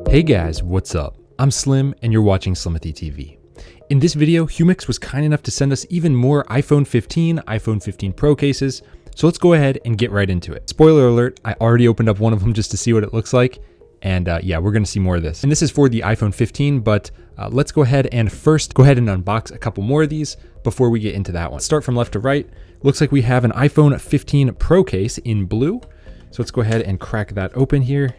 Hey guys, what's up? I'm Slim and you're watching Slimathy TV. In this video, Humixx was kind enough to send us even more iPhone 15, iPhone 15 Pro cases, so let's go ahead and get right into it. Spoiler alert, I already opened up one of them just to see what it looks like, and yeah, we're gonna see more of this. And this is for the iPhone 15, but let's go ahead and first unbox a couple more of these before we get into that one. Start from left to right. Looks like we have an iPhone 15 Pro case in blue, so let's go ahead and crack that open here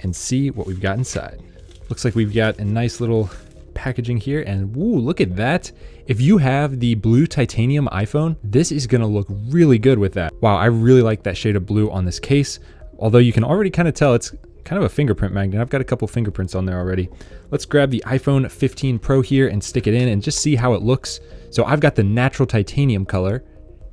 and see what we've got inside. Looks like we've got a nice little packaging here, and woo, look at that. If you have the blue titanium iPhone, this is gonna look really good with that. Wow, I really like that shade of blue on this case, although you can already kind of tell it's kind of a fingerprint magnet. I've got a couple fingerprints on there already. Let's grab the iPhone 15 Pro here and stick it in and just see how it looks. So I've got the natural titanium color,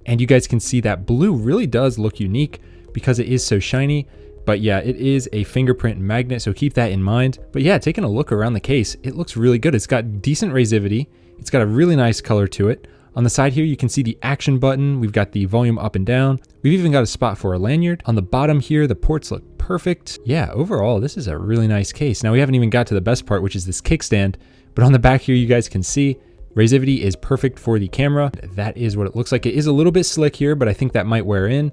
and you guys can see that blue really does look unique because it is so shiny. But yeah, it is a fingerprint magnet, so keep that in mind. But yeah, taking a look around the case, it looks really good. It's got decent razivity. It's got a really nice color to it. On the side here, you can see the action button. We've got the volume up and down. We've even got a spot for a lanyard. On the bottom here, the ports look perfect. Yeah, overall, this is a really nice case. Now, we haven't even got to the best part, which is this kickstand. But on the back here, you guys can see razivity is perfect for the camera. That is what it looks like. It is a little bit slick here, but I think that might wear in.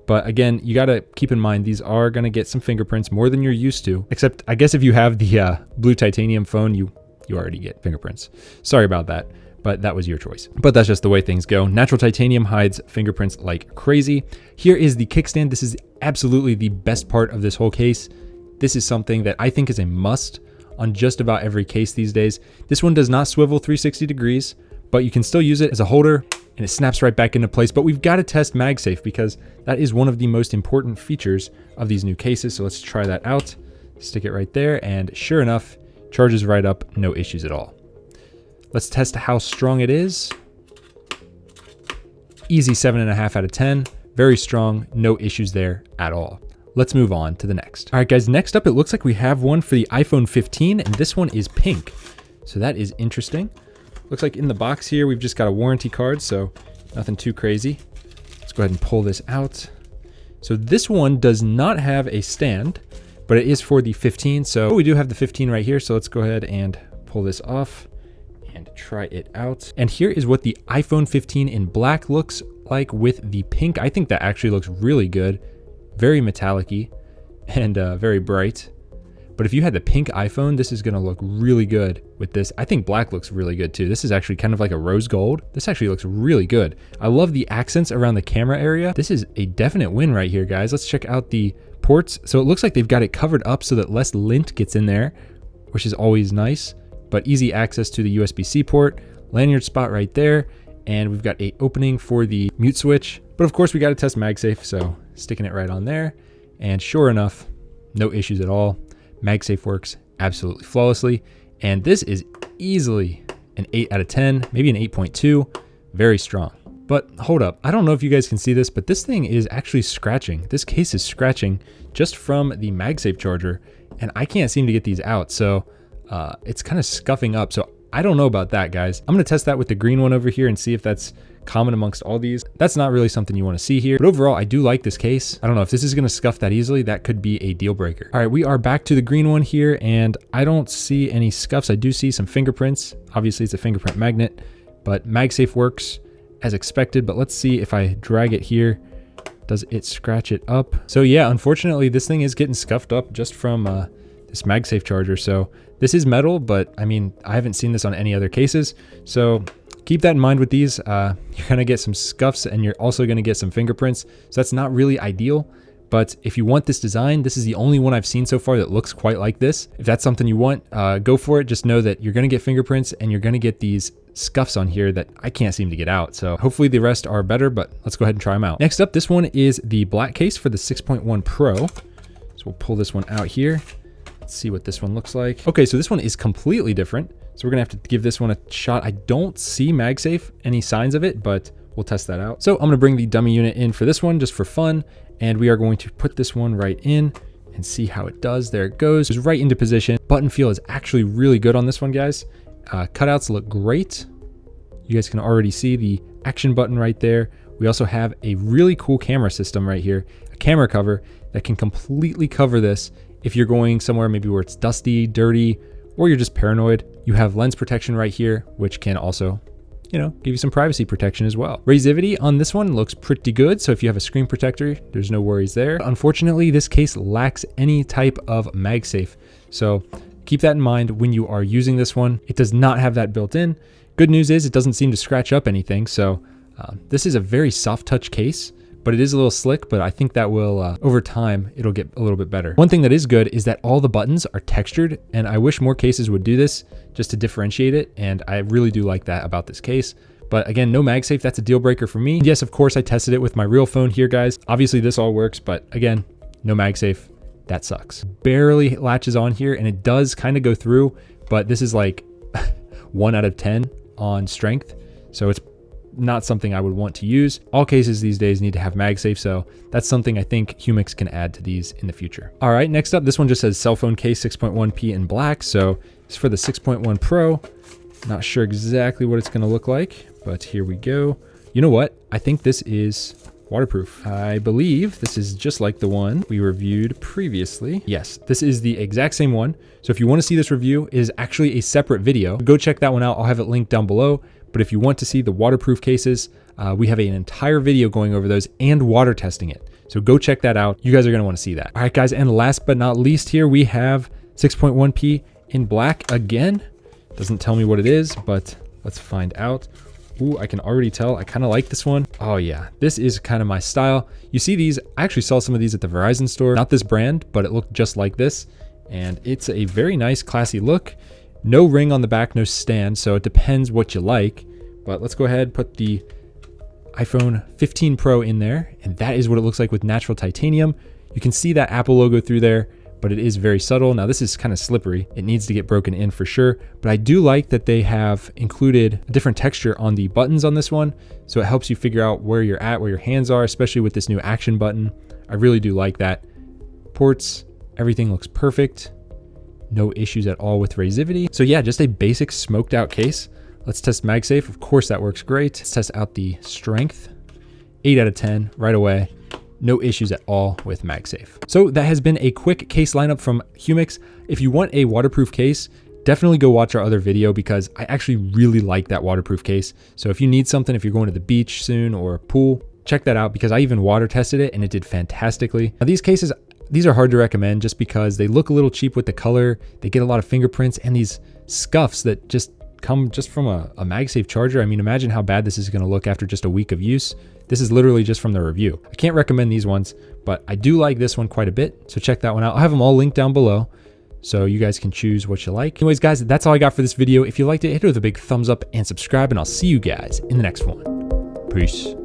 But again, you got to keep in mind, these are going to get some fingerprints more than you're used to. Except, I guess if you have the blue titanium phone, you already get fingerprints. Sorry about that, but that was your choice. But that's just the way things go. Natural titanium hides fingerprints like crazy. Here is the kickstand. This is absolutely the best part of this whole case. This is something that I think is a must on just about every case these days. This one does not swivel 360 degrees, but you can still use it as a holder, and it snaps right back into place. But we've got to test MagSafe because that is one of the most important features of these new cases. So let's try that out. Stick it right there, and sure enough, charges right up, no issues at all. Let's test how strong it is. Easy 7.5 out of 10. Very strong, no issues there at all. Let's move on to the next. All right, guys, next up, it looks like we have one for the iPhone 15, and this one is pink. So that is interesting. Looks like in the box here, we've just got a warranty card, so nothing too crazy. Let's go ahead and pull this out. So this one does not have a stand, but it is for the 15. So we do have the 15 right here. So let's go ahead and pull this off and try it out. And here is what the iPhone 15 in black looks like with the pink. I think that actually looks really good. Very metallic-y and very bright. But if you had the pink iPhone, this is gonna look really good with this. I think black looks really good too. This is actually kind of like a rose gold. This actually looks really good. I love the accents around the camera area. This is a definite win right here, guys. Let's check out the ports. So it looks like they've got it covered up so that less lint gets in there, which is always nice, but easy access to the USB-C port, lanyard spot right there. And we've got a opening for the mute switch, but of course we got to test MagSafe. So sticking it right on there, and sure enough, no issues at all. MagSafe works absolutely flawlessly, and this is easily an 8 out of 10, maybe an 8.2, very strong. But hold up, I don't know if you guys can see this, but this thing is actually scratching. This case is scratching just from the MagSafe charger, and I can't seem to get these out, so it's kind of scuffing up. So I don't know about that, guys. I'm gonna test that with the green one over here and see if that's common amongst all these. That's not really something you want to see here, but overall, I do like this case. I don't know if this is going to scuff that easily. That could be a deal breaker. All right, we are back to the green one here, and I don't see any scuffs. I do see some fingerprints. Obviously, it's a fingerprint magnet, but MagSafe works as expected. But let's see if I drag it here. Does it scratch it up? So yeah, unfortunately, this thing is getting scuffed up just from this MagSafe charger. So this is metal, but I mean, I haven't seen this on any other cases. So keep that in mind with these. You're gonna get some scuffs, and you're also gonna get some fingerprints. So that's not really ideal, but if you want this design, this is the only one I've seen so far that looks quite like this. If that's something you want, go for it. Just know that you're gonna get fingerprints, and you're gonna get these scuffs on here that I can't seem to get out. So hopefully the rest are better, but let's go ahead and try them out. Next up, this one is the black case for the 6.1 Pro. So we'll pull this one out here. Let's see what this one looks like. Okay, so this one is completely different. So we're gonna have to give this one a shot. I don't see MagSafe, any signs of it, but we'll test that out. So I'm gonna bring the dummy unit in for this one just for fun, and we are going to put this one right in and see how it does. There it goes, it's right into position. Button feel is actually really good on this one, guys. Cutouts look great. You guys can already see the action button right there. We also have a really cool camera system right here, a camera cover that can completely cover this if you're going somewhere maybe where it's dusty, dirty, or you're just paranoid. You have lens protection right here, which can also, you know, give you some privacy protection as well. Razivity on this one looks pretty good. So if you have a screen protector, there's no worries there. Unfortunately, this case lacks any type of MagSafe. So keep that in mind when you are using this one. It does not have that built in. Good news is it doesn't seem to scratch up anything. So this is a very soft touch case, but it is a little slick, but I think that will, over time, it'll get a little bit better. One thing that is good is that all the buttons are textured, and I wish more cases would do this just to differentiate it, and I really do like that about this case. But again, no MagSafe, that's a deal breaker for me. Yes, of course, I tested it with my real phone here, guys. Obviously, this all works, but again, no MagSafe, that sucks. Barely latches on here, and it does kind of go through, but this is like 1 out of 10 on strength, so it's not something I would want to use. All cases these days need to have MagSafe, so that's something I think Humixx can add to these in the future. All right, next up, this one just says cell phone case 6.1p in black, so it's for the 6.1 Pro. Not sure exactly what it's going to look like, but here we go. You know what? I think this is waterproof. I believe this is just like the one we reviewed previously. Yes, this is the exact same one. So if you want to see this review, it is actually a separate video. Go check that one out. I'll have it linked down below. But if you want to see the waterproof cases, we have an entire video going over those and water testing it. So go check that out. You guys are going to want to see that. All right, guys. And last but not least here, we have 6.1p in black again. Doesn't tell me what it is, but let's find out. Ooh, I can already tell. I kind of like this one. Oh yeah, this is kind of my style. You see these, I actually saw some of these at the Verizon store. Not this brand, but it looked just like this. And it's a very nice, classy look. No ring on the back, no stand, so it depends what you like. But let's go ahead and put the iPhone 15 Pro in there, and that is what it looks like with natural titanium. You can see that Apple logo through there, but it is very subtle. Now this is kind of slippery. It needs to get broken in for sure, but I do like that they have included a different texture on the buttons on this one, so it helps you figure out where you're at, where your hands are, especially with this new action button. I really do like that. Ports, everything looks perfect. No issues at all with razivity. So yeah, just a basic smoked out case. Let's test MagSafe. Of course, that works great. Let's test out the strength. 8 out of 10 right away. No issues at all with MagSafe. So that has been a quick case lineup from Humixx. If you want a waterproof case, definitely go watch our other video because I actually really like that waterproof case. So if you need something, if you're going to the beach soon or a pool, check that out because I even water tested it and it did fantastically. Now these cases, these are hard to recommend just because they look a little cheap with the color. They get a lot of fingerprints and these scuffs that just come just from a MagSafe charger. I mean, imagine how bad this is going to look after just a week of use. This is literally just from the review. I can't recommend these ones, but I do like this one quite a bit. So check that one out. I'll have them all linked down below so you guys can choose what you like. Anyways, guys, that's all I got for this video. If you liked it, hit it with a big thumbs up and subscribe, and I'll see you guys in the next one. Peace.